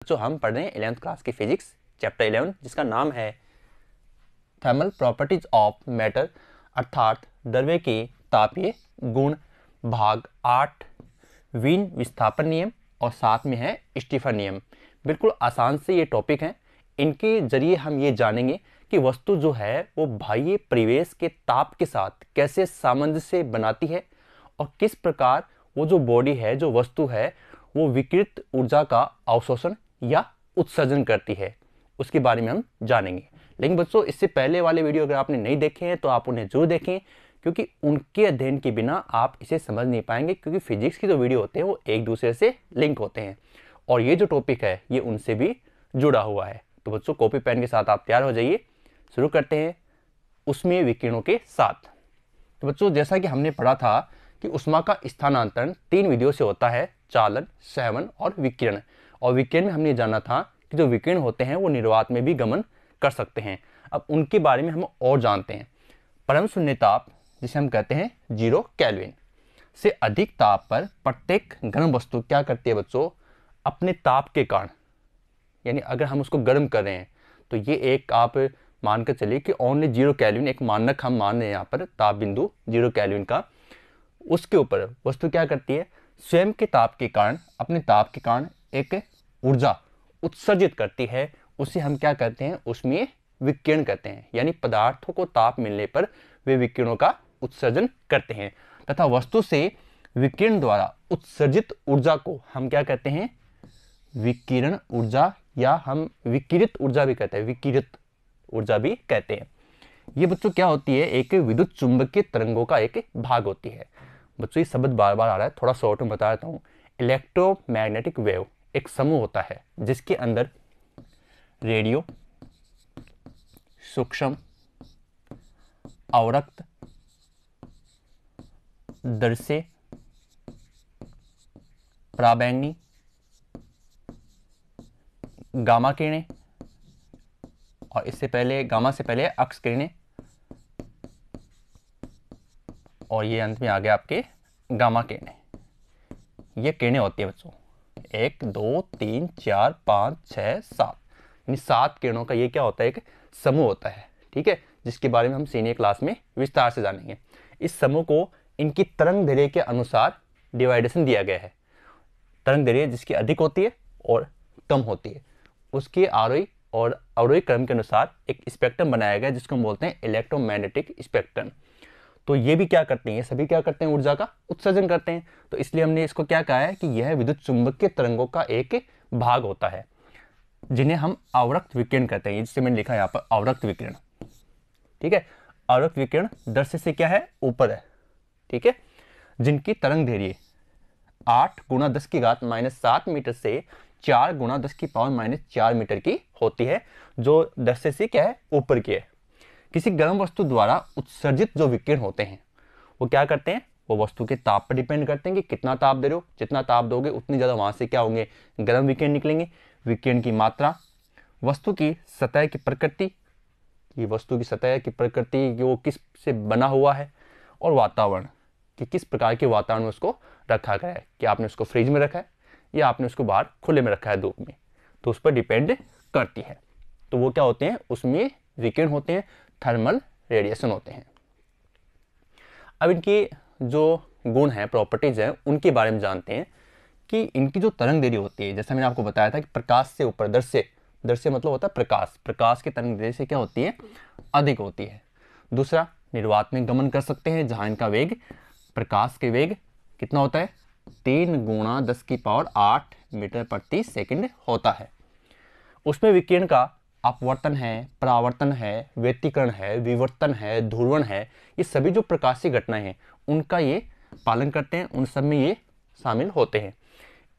जो हम पढ़ रहे हैं 11th क्लास की फिजिक्स चैप्टर 11 जिसका नाम है थर्मल प्रॉपर्टीज ऑफ मैटर अर्थात द्रव्य के तापीय गुण भाग 8 वीन विस्थापन नियम और साथ में है स्टीफन नियम। बिल्कुल आसान से ये टॉपिक हैं। इनके जरिए हम ये जानेंगे कि वस्तु जो है वो बाह्य परिवेश के ताप के साथ कैसे सामंजस्य बनाती है और किस प्रकार वो जो बॉडी है, जो वस्तु है, वो विकिरित ऊर्जा का अवशोषण या उत्सर्जन करती है, उसके बारे में हम जानेंगे। लेकिन बच्चों, इससे पहले वाले वीडियो अगर आपने नहीं देखे हैं तो आप उन्हें जरूर देखें, क्योंकि उनके अध्ययन के बिना आप इसे समझ नहीं पाएंगे। क्योंकि फिजिक्स की जो वीडियो होते हैं वो एक दूसरे से लिंक होते हैं और ये जो टॉपिक है ये उनसे भी जुड़ा हुआ है। तो बच्चों, कॉपी पेन के साथ आप तैयार हो जाइए। शुरू करते हैं ऊष्मीय विकिरणों के साथ। तो बच्चों, जैसा कि हमने पढ़ा था कि ऊष्मा का स्थानांतरण 3 विधियों से होता है, चालन, संवहन और विकिरण। और विकिरण में हमने जाना था कि जो विकिरण होते हैं वो निर्वात में भी गमन कर सकते हैं। अब उनके बारे में हम और जानते हैं। परम शून्य ताप, जिसे हम कहते हैं 0 केल्विन से अधिक ताप पर प्रत्येक गर्म वस्तु क्या करती है बच्चों, अपने ताप के कारण, यानी अगर हम उसको गर्म कर रहे हैं तो ये एक आप मानकर चलिए कि ओनली 0 केल्विन एक मानक हम मान रहे हैं यहाँ पर, ताप बिंदु 0 केल्विन का, उसके ऊपर वस्तु क्या करती है, स्वयं के ताप के कारण, अपने ताप के कारण एक ऊर्जा उत्सर्जित करती है। उसे हम क्या कहते हैं, ऊष्मीय विकिरण कहते हैं। यानी पदार्थों को ताप मिलने पर वे विकिरणों का उत्सर्जन करते हैं तथा वस्तु से विकिरण द्वारा उत्सर्जित ऊर्जा को हम क्या कहते हैं, विकिरण ऊर्जा, या हम विकिरित ऊर्जा भी कहते हैं, विकिरित ऊर्जा भी कहते हैं। ये बच्चों क्या होती है, एक विद्युत चुंबकीय तरंगों का एक भाग होती है। बच्चों, ये शब्द बार बार आ रहा है, थोड़ा शॉर्ट में बता देता हूँ। इलेक्ट्रोमैग्नेटिक वेव एक समूह होता है जिसके अंदर रेडियो, सूक्ष्म, अवरक्त, दर्शे, पराबैंगनी, गामा किरणें और इससे पहले गामा से पहले अक्स किरणें, और ये अंत में आ गया आपके गामा किरणें। ये किरणें होती है बच्चों 1 2 3 4 5 6 7, यानी 7 किरणों का ये क्या होता है, एक समूह होता है। ठीक है, जिसके बारे में हम सीनियर क्लास में विस्तार से जानेंगे। इस समूह को इनकी तरंग दैर्ध्य के अनुसार डिवाइडेशन दिया गया है। तरंग दैर्ध्य जिसकी अधिक होती है और कम होती है, उसके आरोही और अवरोही क्रम के अनुसार एक स्पेक्ट्रम बनाया गया जिसको हम बोलते हैं इलेक्ट्रोमैग्नेटिक स्पेक्ट्रम। तो ये भी क्या करते हैं, ये सभी क्या करते हैं, ऊर्जा का उत्सर्जन करते हैं। तो इसलिए हमने इसको क्या कहा है कि यह विद्युत चुंबकीय तरंगों का एक भाग होता है जिन्हें हम अवरक्त विकिरण कहते हैं, जिससे मैंने लिखा है यहाँ पर अवरक्त विकिरण। ठीक है, अवरक्त विकिरण दर्शे से क्या है, ऊपर है। ठीक है, जिनकी तरंग दैर्ध्य 8 × 10⁻⁷ मीटर से 4 × 10⁻⁴ मीटर की होती है, जो दर्शे से क्या है, ऊपर की है। किसी गर्म वस्तु द्वारा उत्सर्जित जो विकिरण होते हैं वो क्या करते हैं, वो वस्तु के ताप पर डिपेंड करते हैं कि कितना ताप दे रहे हो। जितना ताप दोगे उतनी ज़्यादा वहाँ से क्या होंगे, गर्म विकिरण निकलेंगे। विकिरण की मात्रा, वस्तु की सतह की प्रकृति, ये वस्तु की सतह की प्रकृति कि वो किस से बना हुआ है, और वातावरण कि किस प्रकार के वातावरण में उसको रखा गया है, कि आपने उसको फ्रिज में रखा है या आपने उसको बाहर खुले में रखा है धूप में, तो उस पर डिपेंड करती है। तो वो क्या होते हैं, उसमें विकिरण होते हैं, थर्मल रेडिएशन होते हैं। अब इनकी जो गुण हैं, प्रॉपर्टीज हैं, उनके बारे में जानते हैं कि इनकी जो तरंग दैर्ध्य होती है, जैसा मैंने आपको बताया था कि प्रकाश से ऊपर, दर्शे मतलब होता है प्रकाश, प्रकाश की तरंग दैर्ध्य से क्या होती है, अधिक होती है। दूसरा, निर्वात में गमन कर सकते हैं जहां इनका वेग, प्रकाश के वेग कितना होता है, 3 × 10⁸ मीटर प्रति सेकंड होता है। उसमें विकिरण का अपवर्तन है, परावर्तन है, व्यतिकरण है, विवर्तन है, ध्रुवण है, ये सभी जो प्रकाशीय घटनाएं हैं उनका ये पालन करते हैं, उन सब में ये शामिल होते हैं।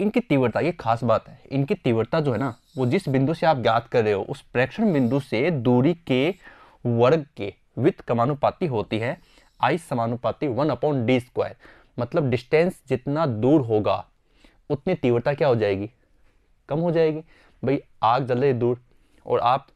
इनकी तीव्रता, ये खास बात है, इनकी तीव्रता जो है ना, वो जिस बिंदु से आप ज्ञात कर रहे हो उस प्रेक्षण बिंदु से दूरी के वर्ग के व्युत्क्रमानुपाती होती है। I समानुपाती 1/d²। मतलब डिस्टेंस जितना दूर होगा उतनी तीव्रता क्या हो जाएगी, कम हो जाएगी। भाई, आग जल रही है दूर और आप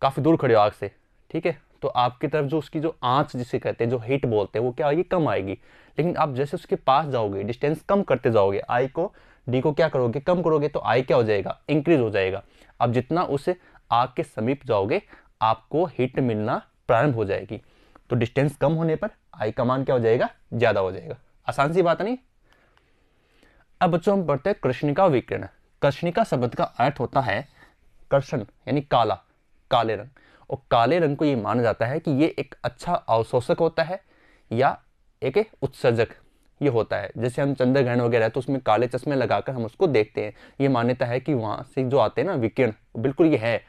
काफ़ी दूर खड़े हो आग से, ठीक है, तो आपकी तरफ जो उसकी जो आंच जिसे कहते हैं, जो हीट बोलते हैं, वो क्या आएगी, कम आएगी। लेकिन आप जैसे उसके पास जाओगे, डिस्टेंस कम करते जाओगे, आई को डी को क्या करोगे, कम करोगे, तो आई क्या हो जाएगा, इंक्रीज हो जाएगा। अब जितना उस आग के समीप जाओगे आपको हीट मिलना प्रारंभ हो जाएगी। तो डिस्टेंस कम होने पर आई का मान क्या हो जाएगा, ज्यादा हो जाएगा। आसान सी बात नहीं। अब बच्चों हम पढ़ते हैं कृष्णिका विकिरण। कृष्णिका शब्द का अर्थ होता है कर्षण यानी काला, काले रंग। और काले रंग को ये माना जाता है कि ये एक अच्छा अवशोषक होता है या एक उत्सर्जक ये होता है। जैसे हम चंद्र ग्रहण वगैरह है तो उसमें काले चश्मे लगाकर हम उसको देखते हैं। ये मान्यता है कि वहाँ से जो आते हैं ना विकिरण, बिल्कुल ये है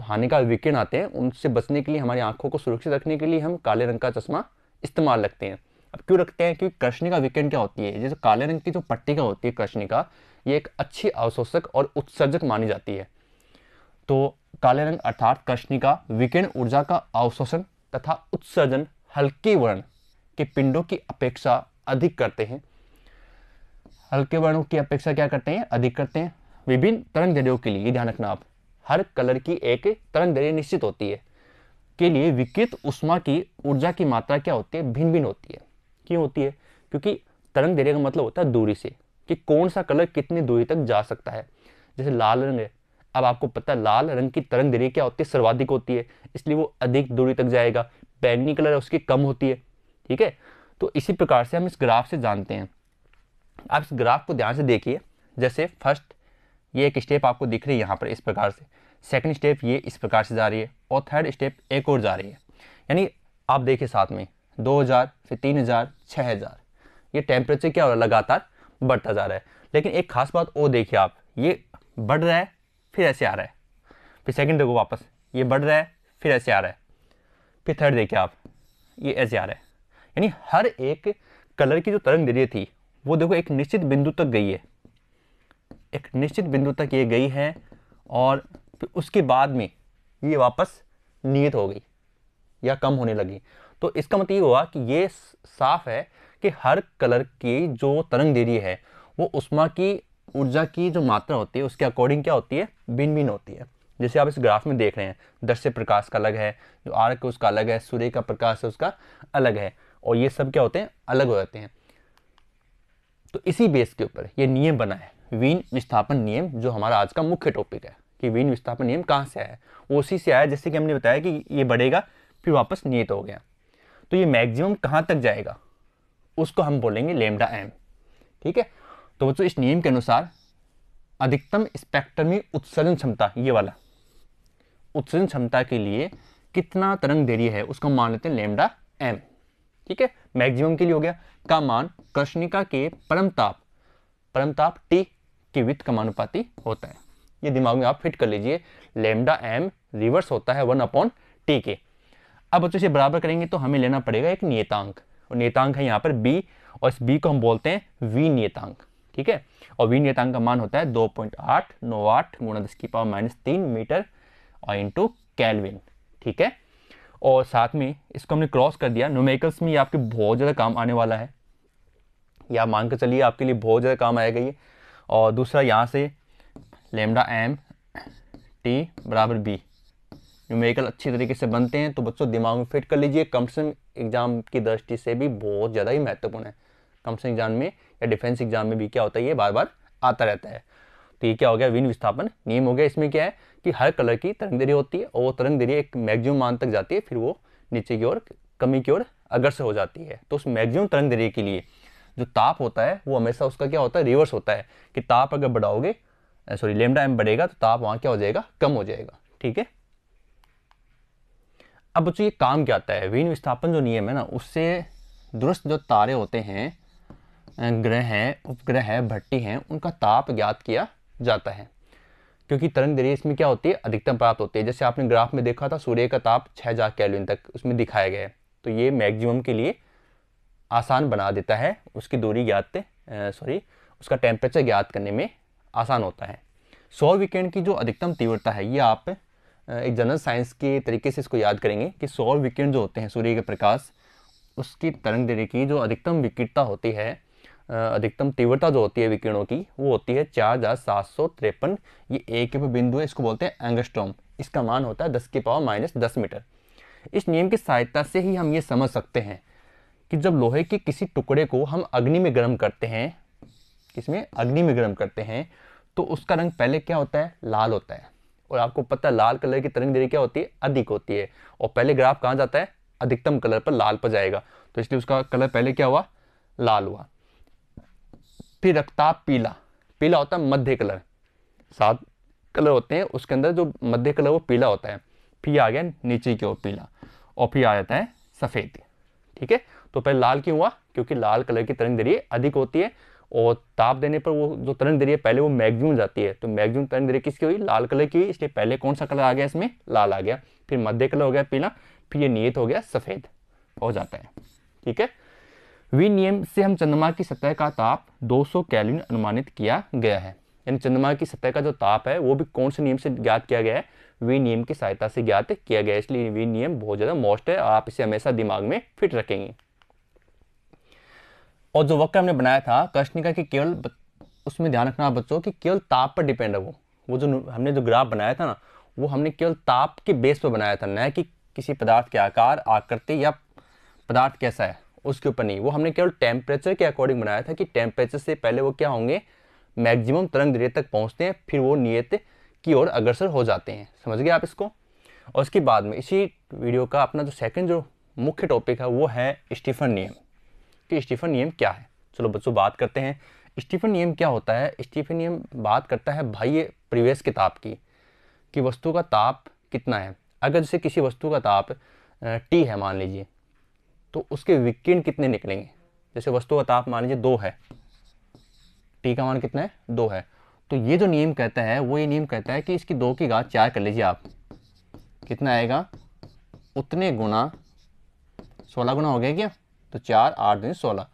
हानिकारक विकिरण आते हैं, उनसे बचने के लिए, हमारी आंखों को सुरक्षित रखने के लिए हम काले रंग का चश्मा इस्तेमाल रखते हैं। अब क्यों रखते हैं, क्योंकि कृष्णिका विकिरण क्या होती है, जैसे काले रंग की जो पट्टिका होती है कृष्णिका, ये एक अच्छी अवशोषक और उत्सर्जक मानी जाती है। तो काले रंग अर्थात कृष्णिका विकिरण ऊर्जा का अवशोषण तथा उत्सर्जन हल्के वर्ण के पिंडों की अपेक्षा अधिक करते हैं। हल्के वर्णों की अपेक्षा क्या करते हैं, अधिक करते हैं। विभिन्न तरंग दैर्ध्यों के लिए ध्यान रखना आप, हर कलर की एक तरंग दैर्ध्य निश्चित होती है, के लिए विकिरित ऊष्मा की ऊर्जा की मात्रा क्या होती है, भिन्न भिन्न होती है। क्यों होती है, क्योंकि तरंग दैर्ध्य का मतलब होता है दूरी से, कि कौन सा कलर कितनी दूरी तक जा सकता है। जैसे लाल रंग है, अब आपको पता है लाल रंग की तरंग दैर्ध्य क्या होती है, सर्वाधिक होती है, इसलिए वो अधिक दूरी तक जाएगा। बैंगनी कलर है उसकी कम होती है, ठीक है। तो इसी प्रकार से हम इस ग्राफ से जानते हैं। आप इस ग्राफ को ध्यान से देखिए। जैसे फर्स्ट ये एक स्टेप आपको दिख रही है यहाँ पर इस प्रकार से, सेकंड स्टेप ये इस प्रकार से जा रही है, और थर्ड स्टेप एक और जा रही है। यानी आप देखिए साथ में 2000, फिर 3000, 6000, ये टेम्परेचर क्या हो रहा है, लगातार बढ़ता जा रहा है। लेकिन एक खास बात और देखिए आप, ये बढ़ रहा है फिर ऐसे आ रहा है, फिर सेकंड देखो वापस ये बढ़ रहा है फिर ऐसे आ रहा है, फिर थर्ड देखिए आप ये ऐसे आ रहा है। यानी हर एक कलर की जो तरंग दैर्ध्य थी वो देखो एक निश्चित बिंदु तक गई है, एक निश्चित बिंदु तक ये गई है, और फिर उसके बाद में ये वापस नियत हो गई या कम होने लगी। तो इसका मतलब ये हुआ कि ये साफ है कि हर कलर की जो तरंग दैर्ध्य है वो ऊष्मा की ऊर्जा की जो मात्रा होती है उसके अकॉर्डिंग क्या होती है, भिन्न भिन्न होती है। जैसे आप इस ग्राफ में देख रहे हैं, दृश्य प्रकाश का अलग है, जो आर्क है उसका अलग है, सूर्य का प्रकाश है उसका अलग है, और ये सब क्या होते हैं, अलग हो जाते हैं। तो इसी बेस के ऊपर ये नियम बना है, वीन विस्थापन नियम, जो हमारा आज का मुख्य टॉपिक है कि वीन विस्थापन नियम कहाँ से आया है। वो उसी से आया जैसे कि हमने बताया कि ये बढ़ेगा फिर वापस नियत हो गया। तो ये मैक्सिमम कहाँ तक जाएगा उसको हम बोलेंगे लैम्डा एम, ठीक है। तो बच्चों इस नियम के अनुसार अधिकतम स्पेक्ट्रमी उत्सर्जन क्षमता, ये वाला उत्सर्जन क्षमता के लिए कितना तरंग दैर्ध्य है उसको मान लेते हैं लैम्डा एम, ठीक है। मैक्सिमम के लिए हो गया का मान कृष्णिका के परम ताप T के वित्त समानुपाती होता है। ये दिमाग में आप फिट कर लीजिए, लैम्डा एम रिवर्स होता है 1/T के। अब बच्चों से बराबर करेंगे तो हमें लेना पड़ेगा एक नियतांक, और नियतांक है यहाँ पर B, और इस B को हम बोलते हैं वी नियतांक, ठीक है। और वी नियतांक का मान होता है 2.898 गुणा 10⁻³ मीटर और इंटू केल्विन, ठीक है। और साथ में इसको हमने क्रॉस कर दिया, न्यूमेरिकल्स में ये आपके बहुत ज़्यादा काम आने वाला है, या मान के चलिए आपके लिए बहुत ज़्यादा काम आएगा ये। और दूसरा यहाँ से लैम्डा एम टी बराबर बी, न्यूमेरिकल अच्छी तरीके से बनते हैं। तो बच्चों दिमाग में फिट कर लीजिए, कॉम्पिटिशन एग्जाम की दृष्टि से भी बहुत ज़्यादा ही महत्वपूर्ण है। कॉम्पिटिशन एग्जाम में या डिफेंस एग्जाम में भी क्या होता है, ये बार बार आता रहता है। तो ये क्या हो गया, वीन विस्थापन नियम हो गया। इसमें क्या है कि हर कलर की तरंग दैर्ध्य होती है, और वो तरंग दैर्ध्य एक मैक्सिमम मान तक जाती है, फिर वो नीचे की ओर कमी की ओर अग्रसर हो जाती है। तो उस मैक्सिमम तरंग दैर्ध्य के लिए जो ताप होता है वो हमेशा उसका क्या होता है, रिवर्स होता है, कि ताप अगर बढ़ाओगे, सॉरी लैम्डा एम बढ़ेगा तो ताप वहाँ क्या हो जाएगा, कम हो जाएगा, ठीक है। अब बच्चों ये काम क्या आता है, वीन विस्थापन जो नियम है ना, उससे दूरस्थ जो तारे होते हैं, ग्रह हैं, उपग्रह है, भट्टी हैं, उनका ताप ज्ञात किया जाता है, क्योंकि तरंग दैर्ध्य इसमें क्या होती है, अधिकतम प्राप्त होती है। जैसे आपने ग्राफ में देखा था सूर्य का ताप 6000 केल्विन तक उसमें दिखाया गया है, तो ये मैक्सिमम के लिए आसान बना देता है, उसकी दूरी ज्ञात उसका टेम्परेचर ज्ञात करने में आसान होता है। सौर विकिरण की जो अधिकतम तीव्रता है, ये आप एक जनरल साइंस के तरीके से इसको याद करेंगे कि सौर विकिरण जो होते हैं, सूर्य के प्रकाश, उसकी तरंग दैर्ध्य की जो अधिकतम विकिरता होती है, अधिकतम तीव्रता जो होती है विकिरणों की, वो होती है 4753। ये एक बिंदु है, इसको बोलते हैं एंगस्ट्रॉम। इसका मान होता है 10⁻10 मीटर। इस नियम की सहायता से ही हम ये समझ सकते हैं कि जब लोहे के किसी टुकड़े को हम अग्नि में गर्म करते हैं किसमें, अग्नि में गर्म करते हैं, तो उसका रंग पहले क्या होता है, लाल होता है। और आपको पता है लाल कलर की तरंग दैर्घ्य क्या होती है, अधिक होती है। और पहले ग्राफ कहाँ जाता है, अधिकतम कलर पर, लाल पर जाएगा, तो इसलिए उसका कलर पहले क्या हुआ, लाल हुआ। फिर रक्ताप पीला, पीला होता है मध्य कलर, 7 कलर होते हैं उसके अंदर, जो मध्य कलर वो पीला होता है। फिर आ गया नीचे की ओर पीला, और फिर आ जाता है सफ़ेद। ठीक है, तो पहले लाल क्यों हुआ, क्योंकि लाल कलर की तरंग दैर्घ्य अधिक होती है, और ताप देने पर वो जो तरंग दैर्घ्य पहले वो मैक्सिमम जाती है, तो मैक्सिमम तरंग दैर्घ्य किसकी हुई, लाल कलर की हुई, इसलिए पहले कौन सा कलर आ गया इसमें, लाल आ गया। फिर मध्य कलर हो गया पीला, फिर ये नियत हो गया सफ़ेद हो जाता है। ठीक है, विनियम से हम चंद्रमा की सतह का ताप 200 केल्विन अनुमानित किया गया है। यानी चंद्रमा की सतह का जो ताप है वो भी कौन से नियम से ज्ञात किया गया है, विनियम की सहायता से ज्ञात किया गया है। इसलिए विनियम बहुत ज़्यादा मोस्ट है, आप इसे हमेशा दिमाग में फिट रखेंगे। और जो वक्र हमने बनाया था कृष्णिका की, केवल उसमें ध्यान रखना बच्चों कि केवल ताप पर डिपेंड है वो जो हमने जो ग्राफ बनाया था ना, वो हमने केवल ताप के बेस पर बनाया था, न कि किसी पदार्थ के आकार, आकृति या पदार्थ कैसा है उसके ऊपर नहीं। वो हमने केवल टेम्परेचर के अकॉर्डिंग बनाया था कि टेम्परेचर से पहले वो क्या होंगे, मैक्सिमम तरंग दैर्घ्य तक पहुंचते हैं, फिर वो नियत की ओर अग्रसर हो जाते हैं। समझ गए आप इसको। और उसके बाद में इसी वीडियो का अपना जो सेकंड जो मुख्य टॉपिक है वो है स्टीफन नियम, कि स्टीफन नियम क्या है। चलो बच्चों बात करते हैं स्टीफन नियम क्या होता है। स्टीफन नियम बात करता है बाह्य परिवेश के ताप की, कि वस्तु का ताप कितना है। अगर जैसे किसी वस्तु का ताप T है मान लीजिए, तो उसके विकिरण कितने निकलेंगे। जैसे वस्तु का ताप मान लीजिए 2 है, T का मान कितना है, 2 है, तो ये जो नियम कहता है वो ये नियम कहता है कि इसकी 2 की घात 4 कर लीजिए आप, कितना आएगा, उतने गुना 16 गुना हो गया क्या, तो 4 8 दिन 16।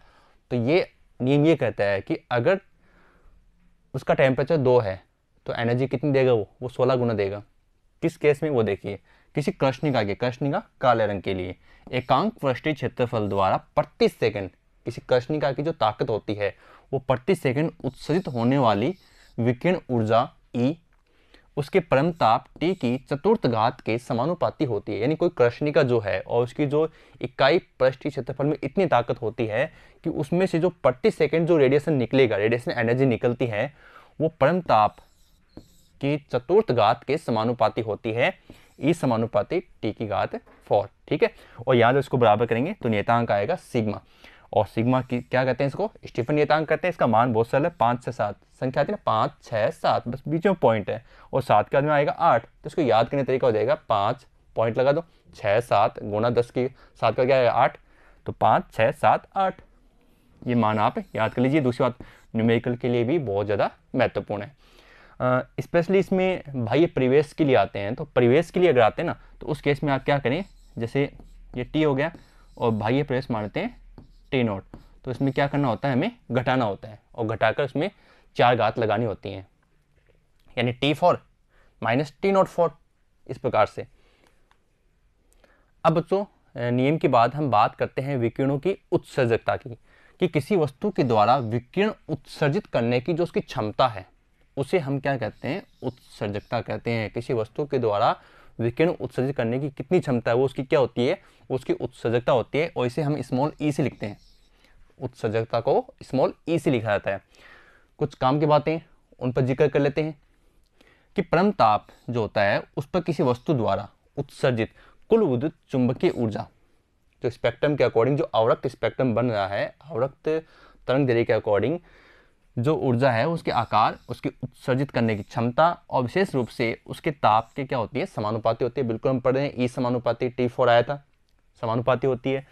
तो ये नियम ये कहता है कि अगर उसका टेम्परेचर 2 है तो एनर्जी कितनी देगा, वो 16 गुना देगा। किस केस में, वो देखिए किसी कृष्णिका के, कृष्णिका काले रंग के लिए एकांक पृष्ठीय क्षेत्रफल द्वारा प्रति सेकंड, किसी कृष्णिका की जो ताकत होती है वो प्रति सेकंड उत्सर्जित होने वाली विकिरण ऊर्जा E उसके परम ताप T की चतुर्थ घात के समानुपाती होती है। यानी कोई कृष्णिका जो है और उसकी जो इकाई पृष्ठीय क्षेत्रफल में इतनी ताकत होती है कि उसमें से जो प्रति सेकंड जो रेडिएशन निकलेगा, रेडिएशन एनर्जी निकलती है, वो परम ताप की चतुर्थ घात के समानुपाती होती है, E समानुपाती T की घात 4। ठीक है, और यहाँ जो इसको बराबर करेंगे तो नियतांक आएगा सिग्मा। और सिग्मा की क्या कहते हैं, इसको स्टीफन नियतांक कहते हैं। इसका मान बहुत सरल है, 5 से 7 संख्या आती है ना, 5 6 7, बस बीच में पॉइंट है, और 7 के बाद में आएगा 8, तो इसको याद करने का तरीका हो जाएगा 5 पॉइंट लगा दो, 6 7 गुना 10 की 7 का क्या आएगा 8, तो 5 6 7 8, ये मान आप याद कर लीजिए। दूसरी बात न्यूमेरिकल के लिए भी बहुत ज़्यादा महत्वपूर्ण है, स्पेशली इसमें बाह्य परिवेश के लिए आते हैं। तो परिवेश के लिए अगर आते हैं ना, तो उस केस में आप क्या करें, जैसे ये T हो गया और बाह्य परिवेश मानते हैं T0, तो इसमें क्या करना होता है, हमें घटाना होता है, और घटाकर उसमें 4 घात लगानी होती हैं, यानी T4 माइनस T04, इस प्रकार से। अब बच्चों नियम के बाद हम बात करते हैं विकिरणों की उत्सर्जकता की, कि किसी वस्तु के द्वारा विकिरण उत्सर्जित करने की जो उसकी क्षमता है उसे हम क्या कहते हैं, उत्सर्जकता कहते हैं। किसी वस्तु के द्वारा विकिरण उत्सर्जित करने की कितनी क्षमता है वो उसकी क्या होती है, वो उसकी उत्सर्जकता होती है, और इसे हम स्मॉल e से लिखते हैं। उत्सर्जकता को स्मॉल e से लिखा जाता है। कुछ काम की बातें उन पर जिक्र कर लेते हैं, कि परम ताप जो होता है उस पर किसी वस्तु द्वारा उत्सर्जित कुल विद्युत चुंबकीय ऊर्जा, जो स्पेक्ट्रम के अकॉर्डिंग जो आवर्त स्पेक्ट्रम बन रहा है, आवर्त तरंग दैर्घ्य के अकॉर्डिंग जो ऊर्जा है उसके आकार, उसकी उत्सर्जित करने की क्षमता, और विशेष रूप से उसके ताप के क्या होती है, समानुपाती होती है। बिल्कुल हम पढ़ रहे हैं E समानुपाती T4 आया था, समानुपाती होती है।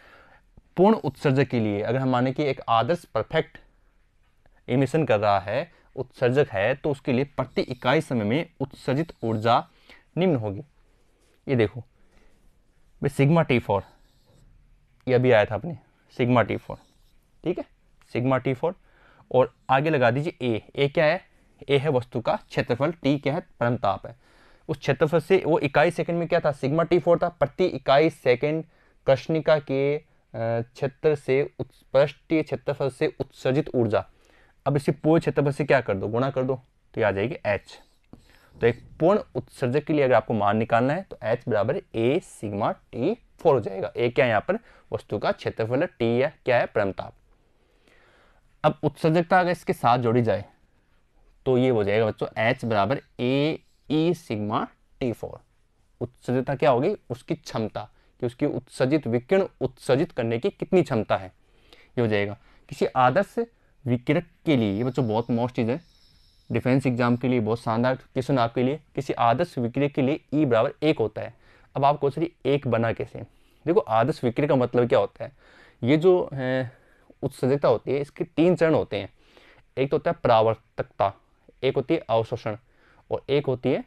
पूर्ण उत्सर्जक के लिए अगर हम माने कि एक आदर्श परफेक्ट एमिशन कर रहा है, उत्सर्जक है, तो उसके लिए प्रति इकाई समय में उत्सर्जित ऊर्जा निम्न होगी। ये देखो भाई सिग्मा T4, ये अभी आया था अपने सिग्मा T4, ठीक है, सिग्मा T4, और आगे लगा दीजिए ए क्या है, ए है वस्तु का क्षेत्रफल, टी क्या है, परम ताप है। उस क्षेत्रफल से वो इकाई सेकंड में क्या था, सिग्मा T4 था, प्रति इकाई सेकंड कृष्णिका के क्षेत्र से पृष्ठीय क्षेत्रफल से उत्सर्जित ऊर्जा। अब इसे पूर्ण क्षेत्रफल से क्या कर दो, गुणा कर दो, तो ये आ जाएगी H। तो एक पूर्ण उत्सर्जक के लिए अगर आपको मान निकालना है तो H बराबर A सिग्मा T4 हो जाएगा। ए क्या है यहाँ पर, वस्तु का क्षेत्रफल है, टी है क्या है, परम ताप। अब उत्सर्जकता अगर इसके साथ जोड़ी जाए तो ये हो जाएगा बच्चों H बराबर ए ई सिग्मा T4। उत्सर्जकता क्या होगी, उसकी क्षमता कि उसकी उत्सर्जित विकिरण उत्सर्जित करने की कितनी क्षमता है, ये हो जाएगा। किसी आदर्श विकिरक के लिए, ये बच्चों बहुत मोस्ट चीज़ है, डिफेंस एग्जाम के लिए बहुत शानदार क्वेश्चन आपके लिए। किसी आदर्श विकिरक के लिए E बराबर 1 होता है। अब आप क्वेश्चन 1 बना कैसे, देखो आदर्श विकिरक का मतलब क्या होता है, ये जो उत्सर्जकता होती है इसके 3 चरण होते हैं। एक तो होता है परावर्तकता, एक होती है अवशोषण, और एक होती है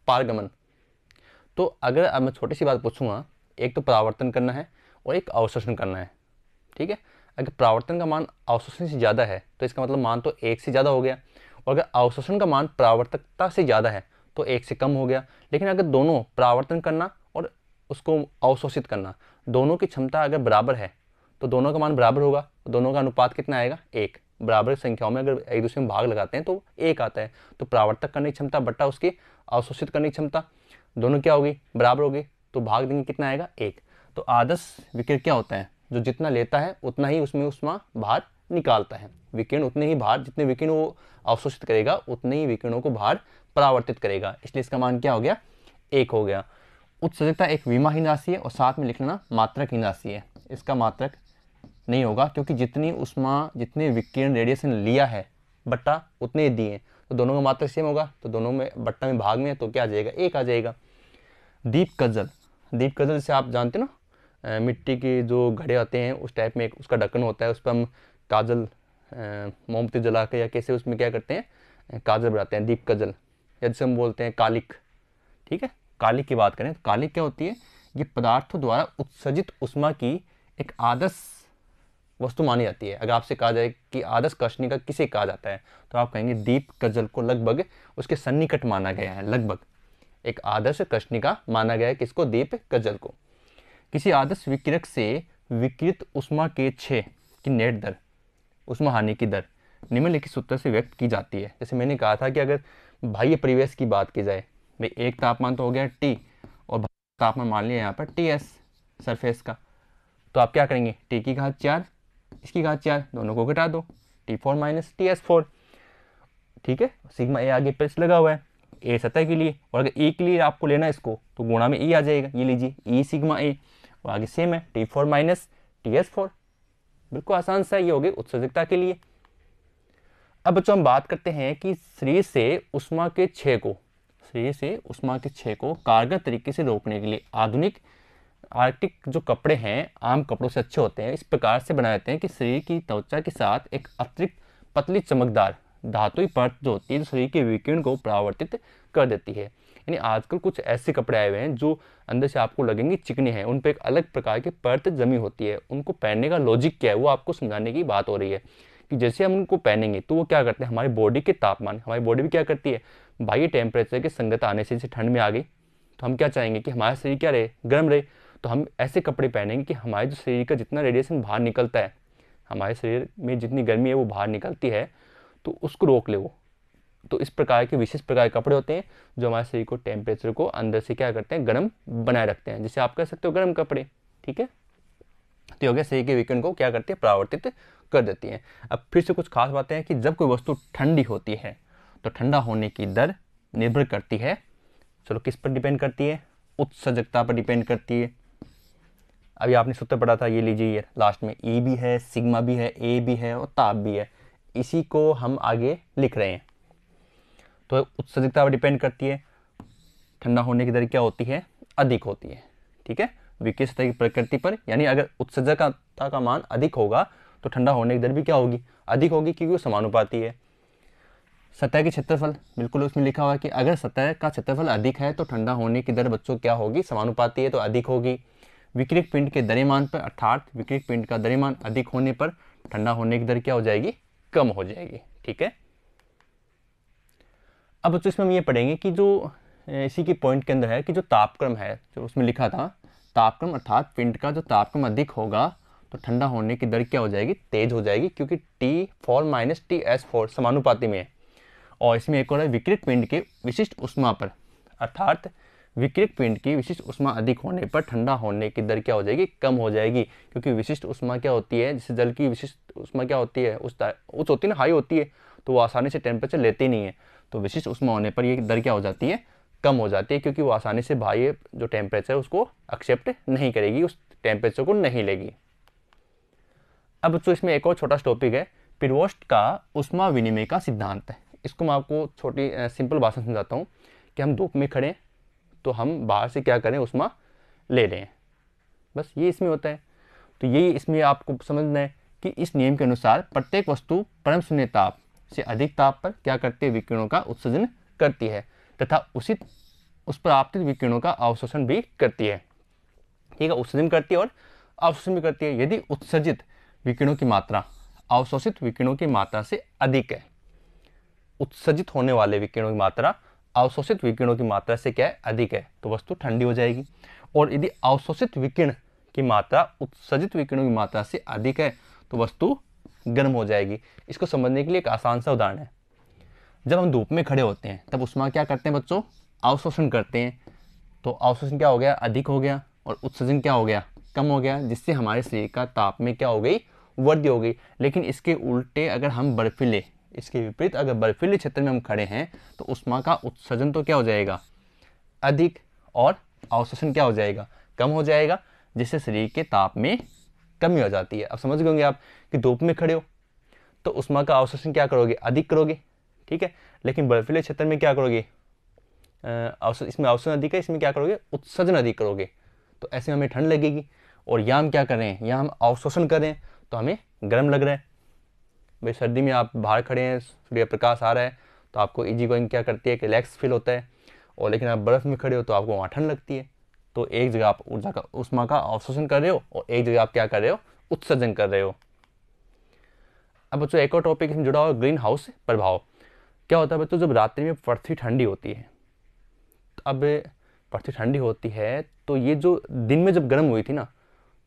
पारगमन। तो अगर अब मैं छोटी सी बात पूछूंगा, एक तो परावर्तन करना है और एक अवशोषण करना है, ठीक है। अगर परावर्तन का मान अवशोषण से ज़्यादा है तो इसका मतलब मान तो 1 से ज़्यादा हो गया, और अगर अवशोषण का मान परावर्तकता से ज़्यादा है तो 1 से कम हो गया। लेकिन अगर दोनों परावर्तन करना और उसको अवशोषित करना, दोनों की क्षमता अगर बराबर है तो दोनों का मान बराबर होगा। दोनों का अनुपात कितना आएगा, 1। बराबर संख्याओं में अगर एक दूसरे में भाग लगाते हैं तो 1 आता है। तो परावर्तक करने की क्षमता बट्टा उसकी अवशोषित करने की क्षमता, दोनों क्या होगी, बराबर होगी, तो भाग देंगे कितना आएगा, 1। तो आदर्श विकिरण क्या होता है, जो जितना लेता है उतना ही उसमें उसमें बाहर निकालता है। विकिरण उतने ही बाहर, जितने विकिरण वो अवशोषित करेगा उतने ही विकिरणों को बाहर परावर्तित करेगा, इसलिए इसका मान क्या हो गया, 1 हो गया। उत्सर्जकता एक विमाहीन राशि है और साथ में लिख लेना मात्रकहीन राशि है। इसका मात्रक नहीं होगा क्योंकि जितनी उष्मा, जितने विकिरण रेडिएशन लिया है बट्टा उतने ही दिए, तो दोनों का मात्रक सेम होगा, तो दोनों में बट्टा में भाग में तो क्या आ जाएगा, 1 आ जाएगा। दीप कज्जल, दीप कज्जल जैसे आप जानते हो ना, मिट्टी के जो घड़े आते हैं उस टाइप में एक उसका ढक्कन होता है, उस पर हम काजल मोमबत्ती जला के या कैसे उसमें क्या करते हैं, काजल बनाते हैं, दीप कज्जल, या जैसे हम बोलते हैं कालिक, ठीक है। कालिक की बात करें तो कालिक क्या होती है, ये पदार्थों द्वारा उत्सर्जित उष्मा की एक आदर्श वस्तु मानी जाती है। अगर आपसे कहा जाए कि आदर्श कृष्णिका किसे कहा जाता है तो आप कहेंगे दीप कज्जल को लगभग उसके सन्निकट माना गया है, लगभग एक आदर्श कृष्णिका माना गया है किसको, दीप कज्जल को। किसी आदर्श विकिरक से विकिरित उष्मा के क्षय की नेट दर, उष्मा हानि की दर निम्नलिखित सूत्र से व्यक्त की जाती है। जैसे मैंने कहा था कि अगर बाह्य परिवेश की बात की जाए, भाई एक तापमान तो हो गया T और तापमान मान लिया यहाँ पर TS सरफेस का, तो आप क्या करेंगे, T की घात 4 इसकी घात 4 दोनों को घटा दो, T4 माइनस TS4, ठीक है। सिग्मा ए आगे प्लस लगा हुआ है, ए सतह के लिए, और अगर ए के लिए आपको लेना है इसको तो गुणा में ई आ जाएगा, ये लीजिए ई सिग्मा ए, और आगे सेम है T4 माइनस TS4, बिल्कुल आसान सा, ये हो गई उत्सर्जकता के लिए। अब बच्चों हम बात करते हैं कि शरीर से उष्मा के क्षय को, शरीर से उष्मा के क्षय को कारगर तरीके से रोकने के लिए आधुनिक आर्कटिक जो कपड़े हैं आम कपड़ों से अच्छे होते हैं, इस प्रकार से बनाए जाते हैं कि शरीर की त्वचा के साथ एक अतिरिक्त पतली चमकदार धातुई परत जो होती है जो शरीर के विकिरण को परावर्तित कर देती है। यानी आजकल कुछ ऐसे कपड़े आए हुए हैं जो अंदर से आपको लगेंगे चिकने हैं, उन पर एक अलग प्रकार की परत जमी होती है। उनको पहनने का लॉजिक क्या है वो आपको समझाने की बात हो रही है कि जैसे हम उनको पहनेंगे तो वो क्या करते हैं, हमारी बॉडी के तापमान, हमारी बॉडी भी क्या करती है, बाह्य टेम्परेचर के संगत आने से, जैसे ठंड में आ गई तो हम क्या चाहेंगे कि हमारा शरीर क्या रहे, गर्म रहे, तो हम ऐसे कपड़े पहनेंगे कि हमारे जो शरीर का जितना रेडिएशन बाहर निकलता है, हमारे शरीर में जितनी गर्मी है वो बाहर निकलती है, तो उसको रोक ले वो। तो इस प्रकार के विशेष प्रकार के कपड़े होते हैं जो हमारे शरीर को टेम्परेचर को अंदर से क्या करते हैं, गर्म बनाए रखते हैं, जिसे आप कह सकते हो गर्म कपड़े, ठीक है। तो हो गया शरीर के विकिरण को क्या करती है, परावर्तित कर देती हैं। अब फिर से कुछ खास बातें हैं कि जब कोई वस्तु ठंडी होती है तो ठंडा होने की दर निर्भर करती है, चलो किस पर डिपेंड करती है, उत्सर्जकता पर डिपेंड करती है। अभी आपने सूत्र पढ़ा था, ये लीजिए, ये लास्ट में E भी है, सिग्मा भी है, ए भी है और ताप भी है, इसी को हम आगे लिख रहे हैं। तो उत्सर्जकता पर डिपेंड करती है, ठंडा होने की दर क्या होती है, अधिक होती है, ठीक है, विकिरण सतह की प्रकृति पर। यानी अगर उत्सर्जकता का मान अधिक होगा तो ठंडा होने की दर भी क्या होगी, अधिक होगी, क्योंकि वो समानुपाती है। सतह की क्षेत्रफल, बिल्कुल उसमें लिखा हुआ है कि अगर सतह का क्षेत्रफल अधिक है तो ठंडा होने की दर बच्चों क्या होगी, समानुपाती है तो अधिक होगी। विकिरक पिंड के द्रव्यमान पर, अर्थात विकिरक पिंड का द्रव्यमान अधिक होने पर ठंडा होने की दर क्या हो जाएगी, कम हो जाएगी, ठीक है। अब बच्चों इसमें हम ये पढ़ेंगे कि जो इसी की पॉइंट के अंदर है कि जो तापक्रम है, जो उसमें लिखा था तापक्रम, अर्थात पिंड का जो तापक्रम अधिक होगा तो ठंडा होने की दर क्या हो जाएगी, तेज हो जाएगी, क्योंकि T4 माइनस TS4 समानुपाती में है। और इसमें एक और है विकिरक पिंड के विशिष्ट उष्मा पर, अर्थात विकिरक पिंड की विशिष्ट ऊष्मा अधिक होने पर ठंडा होने की दर क्या हो जाएगी, कम हो जाएगी, क्योंकि विशिष्ट ऊष्मा क्या होती है, जैसे जल की विशिष्ट ऊष्मा क्या होती है, उच्च होती है ना, हाई होती है, तो वो आसानी से टेम्परेचर लेती नहीं है। तो विशिष्ट ऊष्मा होने पर ये दर क्या हो जाती है, कम हो जाती है, क्योंकि वो आसानी से बाह्य जो टेम्परेचर है उसको एक्सेप्ट नहीं करेगी, उस टेम्परेचर को नहीं लेगी। अब बच्चों इसमें एक और छोटा टॉपिक है, पिरोस्ट का ऊष्मा विनिमय का सिद्धांत है। इसको मैं आपको छोटी सिंपल भाषा में समझाता हूँ कि हम धूप में खड़े हैं तो हम बाहर से क्या करें, ऊष्मा ले रहे हैं, बस ये इसमें होता है। तो यही इसमें आपको समझना है कि इस नियम के अनुसार प्रत्येक वस्तु परम शून्य ताप से अधिक ताप पर क्या करती है, विकिरणों का उत्सर्जन करती है तथा उस पर आपतित विकिरणों का अवशोषण भी करती है। ठीक है, उत्सर्जन करती है और अवशोषण भी करती है। यदि उत्सर्जित विकिरणों की मात्रा अवशोषित विकिरणों की मात्रा से अधिक है, उत्सर्जित होने वाले विकिरणों की मात्रा अवशोषित विकिरणों की मात्रा से क्या है, अधिक है, तो वस्तु ठंडी हो जाएगी। और यदि अवशोषित विकिरण की मात्रा उत्सर्जित विकिरणों की मात्रा से अधिक है तो वस्तु गर्म हो जाएगी। इसको समझने के लिए एक आसान सा उदाहरण है। जब हम धूप में खड़े होते हैं तब ऊष्मा क्या करते हैं बच्चों, अवशोषण करते हैं। तो अवशोषण क्या हो गया, अधिक हो गया, और उत्सर्जन क्या हो गया, कम हो गया, जिससे हमारे शरीर का ताप में क्या हो गई, वृद्धि हो गई। लेकिन इसके उल्टे अगर हम बर्फीले, इसके विपरीत अगर बर्फीले क्षेत्र में हम खड़े हैं तो ऊष्मा का उत्सर्जन तो क्या हो जाएगा, अधिक, और अवशोषण क्या हो जाएगा, कम हो जाएगा, जिससे शरीर के ताप में कमी हो जाती है। अब समझ गए होंगे आप कि धूप में खड़े हो तो ऊष्मा का अवशोषण क्या करोगे, अधिक करोगे, ठीक है। लेकिन बर्फीले क्षेत्र में क्या करोगे, इसमें अवशोषण अधिक है, इसमें क्या करोगे, उत्सर्जन अधिक करोगे, तो ऐसे में हमें ठंड लगेगी। और यहाँ हम क्या कर रहे हैं, यहाँ हम अवशोषण कर रहे हैं तो हमें गर्म लग रहा है। भाई सर्दी में आप बाहर खड़े हैं, सूर्य प्रकाश आ रहा है तो आपको इजी गोइंग क्या करती है, कि रिलैक्स फील होता है। और लेकिन आप बर्फ़ में खड़े हो तो आपको वहाँ ठंड लगती है। तो एक जगह आप ऊर्जा का, ऊष्मा का अवशोषण कर रहे हो और एक जगह आप क्या कर रहे हो, उत्सर्जन कर रहे हो। अब बच्चों एक और टॉपिक इसमें जुड़ा हुआ, ग्रीन हाउस प्रभाव। क्या होता है बच्चों, जब रात्रि में पृथ्वी ठंडी होती है, अब पृथ्वी ठंडी होती है तो ये जो दिन में जब गर्म हुई थी ना,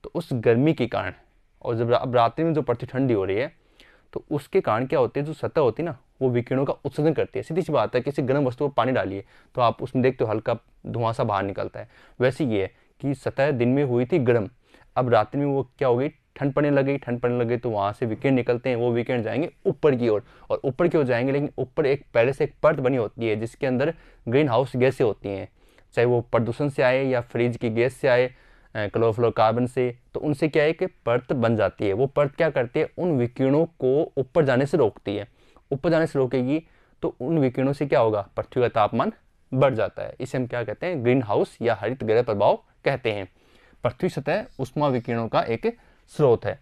तो उस गर्मी के कारण, और जब अब रात्रि में जो पृथ्वी ठंडी हो रही है तो उसके कारण क्या होती है, जो सतह होती है ना, वो विकिरणों का उत्सर्जन करती है। सीधी सी बात है, किसी गर्म वस्तु को पानी डालिए तो आप उसमें देखते हो हल्का धुआं सा बाहर निकलता है। वैसे ये है कि सतह दिन में हुई थी गर्म, अब रात्रि में वो क्या हो गई, ठंड पड़ने लगी, ठंड पड़ने लगी तो वहाँ से विकिरण निकलते हैं, वो विकिरण जाएंगे ऊपर की ओर, और ऊपर की ओर जाएंगे, लेकिन ऊपर एक पहले से एक परत बनी होती है जिसके अंदर ग्रीन हाउस गैसें होती हैं, चाहे वो प्रदूषण से आए या फ्रिज की गैस से आए, क्लोरोफ्लोरोकार्बन से, तो उनसे क्या है कि परत बन जाती है। वो परत क्या करती है, उन विकिरणों को ऊपर जाने से रोकती है। ऊपर जाने से रोकेगी तो उन विकिरणों से क्या होगा, पृथ्वी का तापमान बढ़ जाता है। इसे हम क्या कहते हैं, ग्रीन हाउस या हरित गृह प्रभाव कहते हैं। पृथ्वी सतह ऊष्मा विकिरणों का एक स्रोत है,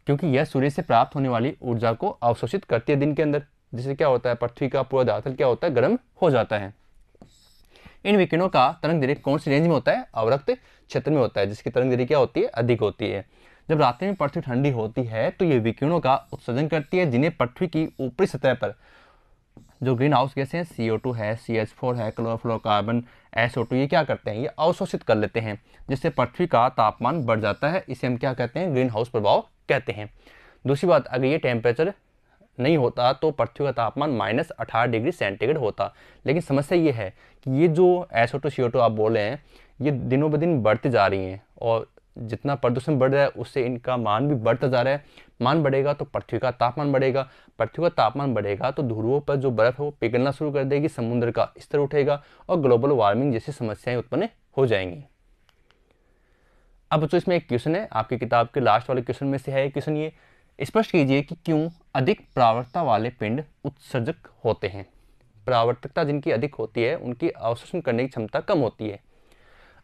क्योंकि यह सूर्य से प्राप्त होने वाली ऊर्जा को अवशोषित करती है दिन के अंदर, जिससे क्या होता है, पृथ्वी का पूरा धरातल क्या होता है, गर्म हो जाता है। इन विकिरणों का तरंग दैर्घ्य कौन सी रेंज में होता है, अवरक्त क्षेत्र में होता है, जिसकी तरंग दैर्घ्य क्या होती है, अधिक होती है। जब रात्रि में पृथ्वी ठंडी होती है तो ये विकिरणों का उत्सर्जन करती है, जिन्हें पृथ्वी की ऊपरी सतह पर जो ग्रीन हाउस गैसें हैं, CO2 है, CH4 है, क्लोरोफ्लोरोकार्बन, SO2, ये क्या करते हैं, ये अवशोषित कर लेते हैं, जिससे पृथ्वी का तापमान बढ़ जाता है। इसे हम क्या कहते हैं, ग्रीन हाउस प्रभाव कहते हैं। दूसरी बात, अगर ये टेम्परेचर नहीं होता तो पृथ्वी का तापमान -18 डिग्री सेंटीग्रेड होता। लेकिन समस्या ये है कि ये जो SO2 CO2 आप बोल रहे हैं, ये दिनों ब दिन बढ़ती जा रही हैं, और जितना प्रदूषण बढ़ रहा है उससे इनका मान भी बढ़ता जा रहा है। मान बढ़ेगा तो पृथ्वी का तापमान बढ़ेगा, पृथ्वी का तापमान बढ़ेगा तो ध्रुवों पर जो बर्फ है वो पिघलना शुरू कर देगी, समुद्र का स्तर उठेगा और ग्लोबल वार्मिंग जैसी समस्याएं उत्पन्न हो जाएंगी। अब बच्चों इसमें एक क्वेश्चन है, आपकी किताब के लास्ट वाले क्वेश्चन में से है क्वेश्चन, ये स्पष्ट कीजिए कि क्यों अधिक परावर्तकता वाले पिंड उत्सर्जक होते हैं। परावर्तकता जिनकी अधिक होती है उनकी अवशोषण करने की क्षमता कम होती है।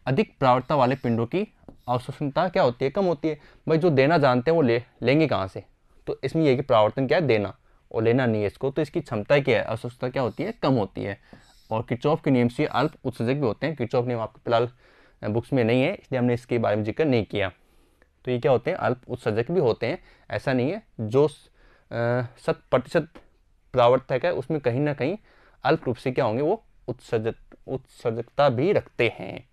अधिक परावर्तकता वाले पिंडों की अवशोषणता क्या होती है, कम होती है। भाई जो देना जानते हैं वो लेंगे कहाँ से, तो इसमें यह कि परावर्तन क्या है, देना, और लेना नहीं है इसको, तो इसकी क्षमता क्या है, अवशोषणता क्या होती है, कम होती है। और किरचॉफ के नियम से अल्प उत्सर्जक भी होते हैं। किरचॉफ नियम आपके फिलहाल बुक्स में नहीं है, इसलिए हमने इसके बारे में जिक्र नहीं किया। तो ये क्या होते हैं, अल्प उत्सर्जक भी होते हैं। ऐसा नहीं है, जो 100% परावर्तक है उसमें कहीं ना कहीं अल्प रूप से क्या होंगे, वो उत्सर्जकता भी रखते हैं।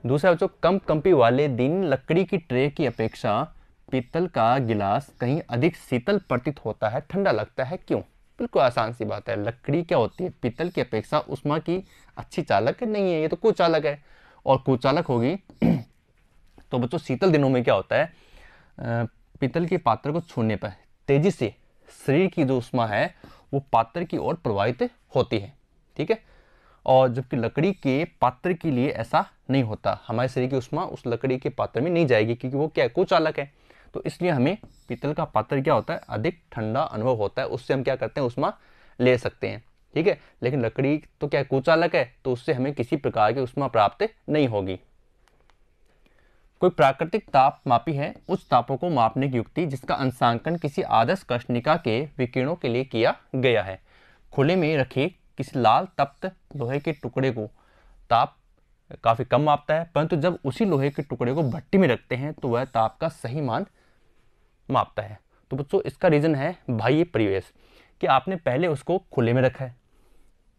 दूसरा बच्चों, कम कंपी वाले दिन लकड़ी की ट्रे की अपेक्षा पीतल का गिलास कहीं अधिक शीतल प्रतीत होता है, ठंडा लगता है, क्यों। बिल्कुल आसान सी बात है। लकड़ी क्या होती है, पीतल की अपेक्षा उष्मा की अच्छी चालक नहीं है, ये तो कुचालक है। और कुचालक होगी तो बच्चों शीतल दिनों में क्या होता है, पीतल के पात्र को छूने पर तेजी से शरीर की जो उष्मा है वो पात्र की ओर प्रवाहित होती है, ठीक है। और जबकि लकड़ी के पात्र के लिए ऐसा नहीं होता, हमारे शरीर की उष्मा उस लकड़ी के पात्र में नहीं जाएगी, क्योंकि वो क्या है, कुचालक है। तो इसलिए हमें पीतल का पात्र क्या होता है, अधिक ठंडा अनुभव होता है, उससे हम क्या करते हैं, उष्मा ले सकते हैं, ठीक है। लेकिन लकड़ी तो क्या है, कुचालक है, तो उससे हमें किसी प्रकार की उष्मा प्राप्त नहीं होगी। कोई प्राकृतिक ताप मापी है उस तापों को मापने की युक्ति जिसका अंशांकन किसी आदर्श कृष्णिका के विकिरणों के लिए किया गया है। खुले में रखे किसी लाल तप्त लोहे के टुकड़े को ताप काफ़ी कम मापता है, परंतु जब उसी लोहे के टुकड़े को भट्टी में रखते हैं तो वह ताप का सही मान मापता है। तो बच्चों इसका रीज़न है बाह्य परिवेश, कि आपने पहले उसको खुले में रखा है,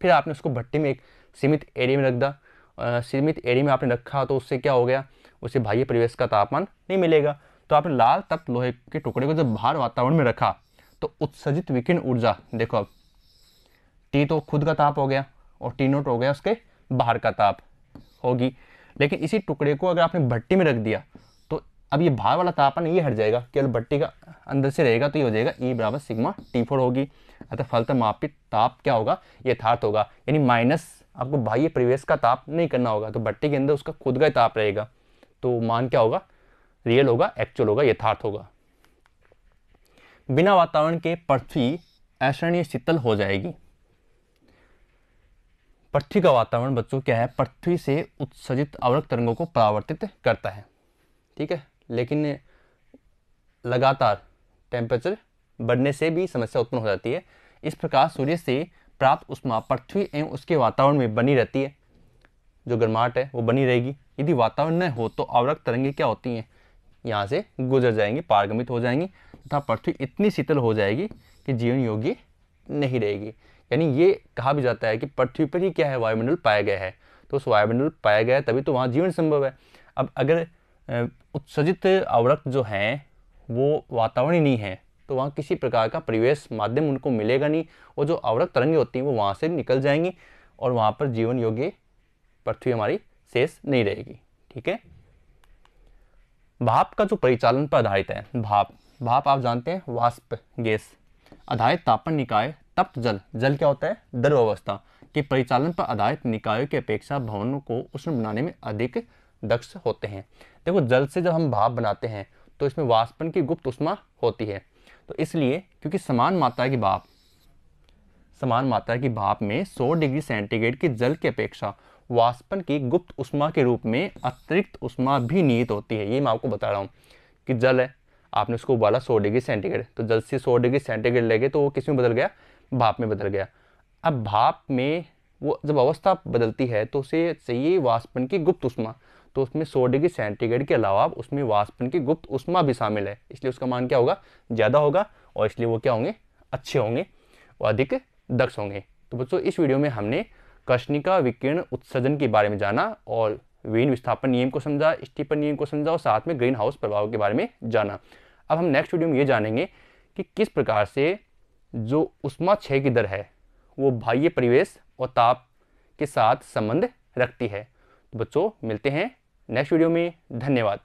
फिर आपने उसको भट्टी में एक सीमित एरिया में रख दिया, सीमित एरिया में आपने रखा तो उससे क्या हो गया, उसे बाह्य परिवेश का तापमान नहीं मिलेगा। तो आपने लाल तप्त लोहे के टुकड़े को जब बाहर वातावरण में रखा तो उत्सर्जित विकिरण ऊर्जा देखो, अब टी तो खुद का ताप हो गया और टी नोट हो गया उसके बाहर का ताप होगी। लेकिन इसी टुकड़े को अगर आपने भट्टी में रख दिया तो अब ये बाहर वाला तापमान ये हट जाएगा, केवल भट्टी का अंदर से रहेगा, तो ये हो जाएगा E बराबर सिग्मा T4 होगी। अतः फलतः मापित ताप क्या होगा, यथार्थ होगा, यानी माइनस आपको बाह्य परिवेश का ताप नहीं करना होगा, तो भट्टी के अंदर उसका खुद का ताप रहेगा, तो मान क्या होगा, रियल होगा, एक्चुअल होगा, यथार्थ होगा। बिना वातावरण के पृथ्वी असहनीय शीतल हो जाएगी। पृथ्वी का वातावरण बच्चों क्या है, पृथ्वी से उत्सर्जित आवृत्त तरंगों को परावर्तित करता है, ठीक है। लेकिन लगातार टेम्परेचर बढ़ने से भी समस्या उत्पन्न हो जाती है। इस प्रकार सूर्य से प्राप्त उष्मा पृथ्वी एवं उसके वातावरण में बनी रहती है, जो गर्माहट है वो बनी रहेगी। यदि वातावरण न हो तो आवृत्त तरंगें क्या होती हैं, यहाँ से गुजर जाएंगी, पारगमित हो जाएंगी तथा पृथ्वी इतनी शीतल हो जाएगी कि जीवन योग्य नहीं रहेगी। यानी ये कहा भी जाता है कि पृथ्वी पर ही क्या है, वायुमंडल पाया गया है, तो उस वायुमंडल पाया गया है तभी तो वहाँ जीवन संभव है। अब अगर उत्सर्जित आवृत्त जो हैं वो वातावरण ही नहीं है तो वहाँ किसी प्रकार का परिवेश माध्यम उनको मिलेगा नहीं, और जो आवृत्त तरंगें होती हैं वो वहाँ से निकल जाएंगी और वहाँ पर जीवन योग्य पृथ्वी हमारी शेष नहीं रहेगी, ठीक है। भाप का जो परिचालन पर आधारित है, भाप आप जानते हैं वाष्प गैस आधारित तापन निकाय तप्त जल क्या होता है, द्रव अवस्था के परिचालन पर आधारित निकायों की अपेक्षा भवनों को उष्ण बनाने में अधिक दक्ष होते हैं। देखो जल से जब हम भाप बनाते हैं तो इसमें वाष्पन की गुप्त उष्मा होती है, तो इसलिए क्योंकि समान मात्रा की भाप में 100 डिग्री सेंटीग्रेड की जल की अपेक्षा वाष्पन की गुप्त उष्मा के रूप में अतिरिक्त उष्मा भी निहित होती है। ये मैं आपको बता रहा हूँ कि जल है, आपने उसको उबाला 100 डिग्री सेंटीग्रेड, तो जल से 100 डिग्री सेंटीग्रेड ले गए तो वो किस में बदल गया, भाप में बदल गया। अब भाप में वो जब अवस्था बदलती है तो उसे चाहिए वाष्पन की गुप्त उष्मा, तो उसमें 100 डिग्री सेंटीग्रेड के अलावा उसमें वाष्पन की गुप्त उष्मा भी शामिल है, इसलिए उसका मान क्या होगा, ज़्यादा होगा, और इसलिए वो क्या होंगे, अच्छे होंगे, वो अधिक दक्ष होंगे। तो बच्चों इस वीडियो में हमने कृष्णिका विकिरण उत्सर्जन के बारे में जाना और वीन विस्थापन नियम को समझा, स्टीफन नियम को समझा और साथ में ग्रीन हाउस प्रभाव के बारे में जाना। अब हम नेक्स्ट वीडियो में ये जानेंगे कि किस प्रकार से जो उष्मा क्षय की दर है वो बाह्य परिवेश और ताप के साथ संबंध रखती है। तो बच्चों मिलते हैं नेक्स्ट वीडियो में, धन्यवाद।